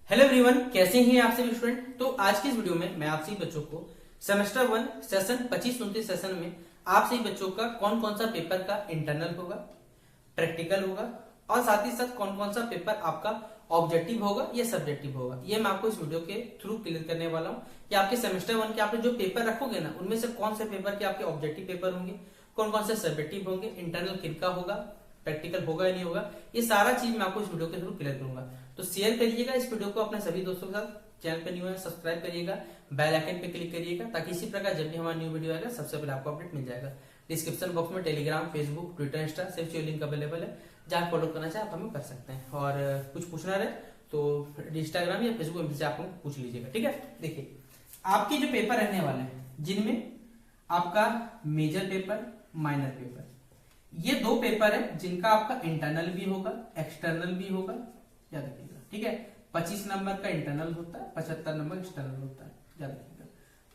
Hello everyone, कैसे हैं आप सभी स्टूडेंट। तो आज की इस वीडियो में मैं आप सभी बच्चों को सेमेस्टर 1 सेशन 25-29 सेशन में आप सभी बच्चों का कौन कौन सा पेपर का इंटरनल होगा, प्रैक्टिकल होगा और साथ ही साथ कौन कौन सा पेपर आपका ऑब्जेक्टिव होगा या सब्जेक्टिव होगा, ये मैं आपको इस वीडियो के थ्रू क्लियर करने वाला हूँ कि आपके सेमेस्टर 1 के आपने जो पेपर रखोगे ना, उनमें से कौन से पेपर के आपके ऑब्जेक्टिव पेपर होंगे, कौन कौन से सब्जेक्टिव होंगे, इंटरनल किनका होगा, प्रैक्टिकल होगा या नहीं होगा, ये सारा चीज मैं आपको इस वीडियो के थ्रू क्लियर करूंगा। तो शेयर करिएगा इस वीडियो को अपने सभी दोस्तों के साथ, चैनल पे न्यू है सब्सक्राइब करिएगा, बेल आइकन पे क्लिक करिएगा ताकि इसी प्रकार जब भी हमारा न्यू वीडियो आएगा सबसे पहले आपको अपडेट मिल जाएगा। डिस्क्रिप्शन बॉक्स में टेलीग्राम, फेसबुक, ट्विटर, इंस्टा सिर्फ लिंक अवेलेबल है, जहाँ फॉलो करना चाहे आप हमें कर सकते हैं। और कुछ पूछना रहे तो इंस्टाग्राम या फेसबुक से आप पूछ लीजिएगा, ठीक है। देखिए आपके जो पेपर रहने वाले हैं जिनमें आपका मेजर पेपर, माइनर पेपर, ये दो पेपर है जिनका आपका इंटरनल भी होगा एक्सटर्नल भी होगा, याद रखिएगा, ठीक है। 25 नंबर का इंटरनल होता है, 75 नंबर एक्सटर्नल होता है, याद रखिएगा।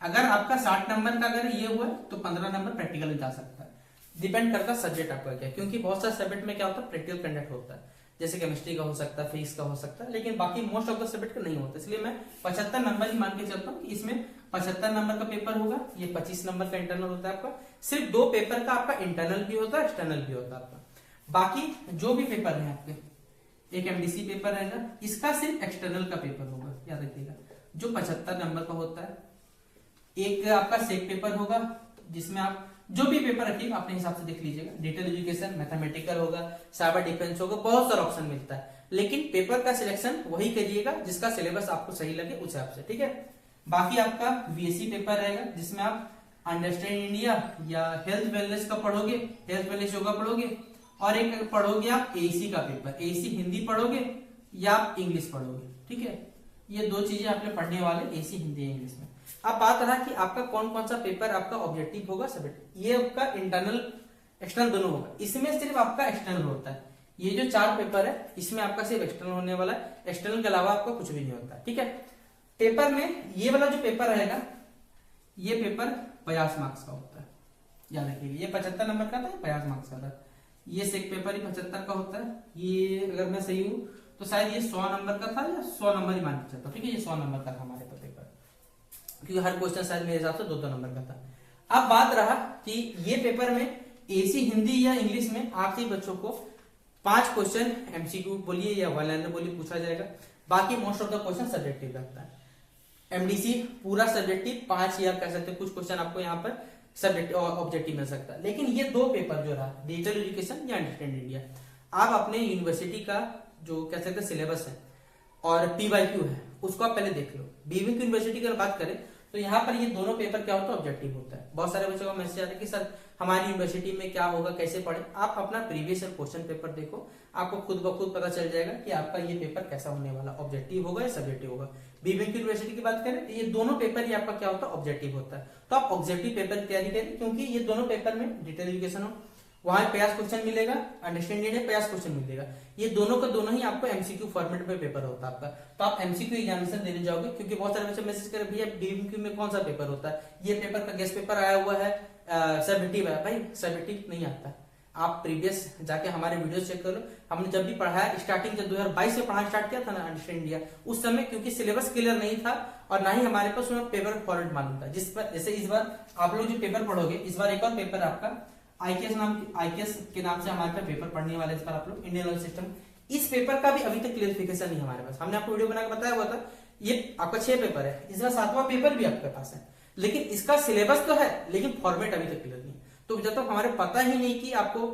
अगर आपका 60 नंबर का अगर ये हुआ तो 15 नंबर प्रैक्टिकल में जा सकता है, डिपेंड करता है सब्जेक्ट आपका क्या, क्योंकि बहुत सारे सब्जेक्ट में क्या होता है प्रैक्टिकल कंडक्ट होता है, जैसे केमिस्ट्री का हो सकता है, फिजिक्स का हो सकता है, लेकिन बाकी मोस्ट ऑफ द सब्जेक्ट का नहीं होता। इसलिए मैं 75 नंबर ही मान के चलता हूँ कि इसमें 75 नंबर का पेपर होगा, ये 25 नंबर का इंटरनल होता है आपका। सिर्फ दो पेपर का आपका इंटरनल भी होता है, एक्सटर्नल भी होता है आपका। बाकी जो भी पेपर है आपके, एक एमडीसी पेपर रहेगा, इसका सिर्फ एक्सटर्नल का पेपर होगा, याद रखिएगा, जो 75 नंबर का होता है। एक आपका सेक पेपर होगा जिसमें आप जो भी पेपर रखिएगा अपने हिसाब से देख लीजिएगा, डिटेल एजुकेशन, मैथमेटिकल होगा, साइबर डिफेंस होगा, बहुत सारा ऑप्शन मिलता है, लेकिन पेपर का सिलेक्शन वही करिएगा जिसका सिलेबस आपको सही लगे उस हिसाब से, ठीक है। बाकी आपका बीएससी पेपर रहेगा जिसमें आप अंडरस्टैंड इंडिया या हेल्थ वेलनेस का पढ़ोगे, हेल्थ वेलनेस योगा पढ़ोगे, और एक पढ़ोगे आप एसी का पेपर, एसी हिंदी पढ़ोगे या आप इंग्लिश पढ़ोगे, ठीक है। ये दो चीजें आपने पढ़ने वाले, एसी हिंदी इंग्लिश में। अब बात रहा कि आपका कौन कौन सा पेपर आपका ऑब्जेक्टिव होगा, सब्जेक्टिव, ये आपका इंटरनल एक्सटर्नल दोनों होगा। इसमें सिर्फ आपका एक्सटर्नल होता है, ये जो 4 पेपर है इसमें आपका सिर्फ एक्सटर्नल होने वाला है, एक्सटर्नल के अलावा आपका कुछ भी नहीं होता, ठीक है। पेपर में ये वाला जो पेपर रहेगा, ये पेपर 50 मार्क्स का होता है, याद रखिएगा। ये 75 नंबर का था, 50 मार्क्स का था। ये सेक पेपर ही 75 का होता है। ये अगर मैं सही हूं तो शायद ये 100 नंबर का था या 100 नंबर ही मान के चलता, ठीक है। ये 100 नंबर का था हमारे पास पेपर, क्योंकि हर क्वेश्चन शायद मेरे हिसाब से 2-2 नंबर का था। अब बात रहा कि ये पेपर में एसी हिंदी या इंग्लिश में आप सभी बच्चों को 5 क्वेश्चन एमसीक्यू बोलिए या वन लाइनर बोलिए पूछा जाएगा। बाकी most of the question subjective रहता है। एमडीसी पूरा सब्जेक्टिव 5 या कह सकते हैं, कुछ क्वेश्चन आपको यहाँ पर सब्जेक्टिव ऑब्जेक्टिव मिल सकता है। लेकिन ये दो पेपर जो रहा, डिजिटल एजुकेशन या अंडरस्टैंड इंडिया, आप अपने यूनिवर्सिटी का जो कह सकते हैं सिलेबस है और पीवाईक्यू है उसको आप पहले देख लो। बीविंग यूनिवर्सिटी की अगर बात करें तो यहाँ पर ये दोनों पेपर क्या होता है, ऑब्जेक्टिव होता है। बहुत सारे बच्चों का मैसेज आता है कि सर हमारी यूनिवर्सिटी में क्या होगा, कैसे पढ़े। आप अपना प्रीवियस ईयर क्वेश्चन पेपर देखो, आपको खुद ब खुद पता चल जाएगा कि आपका ये पेपर कैसा होने वाला, ऑब्जेक्टिव होगा या सब्जेक्टिव होगा। बीविंग यूनिवर्सिटी की बात करें तो ये दोनों पेपर ही आपका क्या होता है, ऑब्जेक्टिव होता है। तो आप ऑब्जेक्टिव पेपर की तैयारी करें, क्योंकि ये दोनों पेपर में डिटेल एजुकेशन हो, वहां 50 क्वेश्चन मिलेगा, अंडरस्टैंड इंडिया 50 क्वेश्चन मिलेगा। ये दोनों का दोनों ही आपको एमसीक्यू फॉर्मेट में पेपर होता है आपका। तो आप एमसीक्यू एग्जामिनेशन देने जाओगे, क्योंकि बहुत सारे बच्चे मैसेज करें भैया बीएमक्यू में कौन सा पेपर होता है, ये पेपर का गेस्ट पेपर आया हुआ है, सब्जेक्टिव है। भाई सब्जेक्टिव नहीं आता, आप प्रीवियस जाके हमारे वीडियो चेक कर लो। हमने जब भी पढ़ाया, स्टार्टिंग जब 2022 में पढ़ाना स्टार्ट किया था ना अंडरस्टैंड इंडिया, उस समय क्योंकि सिलेबस क्लियर नहीं था और ना ही हमारे पास पेपर फॉर्मेट मालूम था। जिस पर जैसे इस बार आप लोग जो पेपर पढ़ोगे, इस बार एक और पेपर आपका आईकेएस के नाम से हमारे पास पेपर पढ़ने वाले इस बार आप लोग, इंडियन सिस्टम। इस पेपर का भी अभी तक क्लियरिफिकेशन नहीं हमारे पास। हमने आपको वीडियो बना के बताया हुआ था, ये आपका 6 पेपर है, इस बार 7वां पेपर भी आपके पास है, लेकिन इसका सिलेबस तो है लेकिन फॉर्मेट अभी तक क्लियर नहीं। तो जब तक हमारे पता ही नहीं कि आपको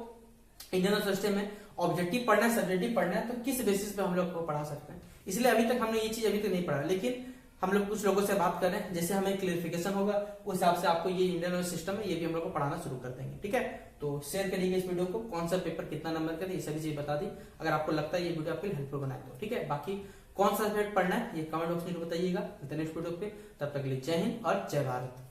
इंडियन सिस्टम में ऑब्जेक्टिव पढ़ना है, सब्जेक्टिव पढ़ना है, तो किस बेसिस पे हम लोग को पढ़ा सकते हैं। इसलिए अभी तक हमने ये चीज अभी तक नहीं पढ़ा, लेकिन हम लोग कुछ लोगों से बात कर रहे हैं, जैसे हमें क्लियरिफिकेशन होगा उस हिसाब से आपको ये इंडियन सिस्टम है ये भी हम लोग को पढ़ाना शुरू कर देंगे, ठीक है। तो शेयर करिएगा इस वीडियो को, कौन सा पेपर कितना नंबर का, ये सभी चीज बता दी। अगर आपको लगता है ये वीडियो आपके लिए हेल्पफुल बनाए तो, ठीक है। बाकी कौन सा सब्जेक्ट पढ़ना है ये कमेंट बॉक्स में बताइएगा नेक्स्ट वीडियो पे। तब तक के लिए जय हिंद और जय भारत।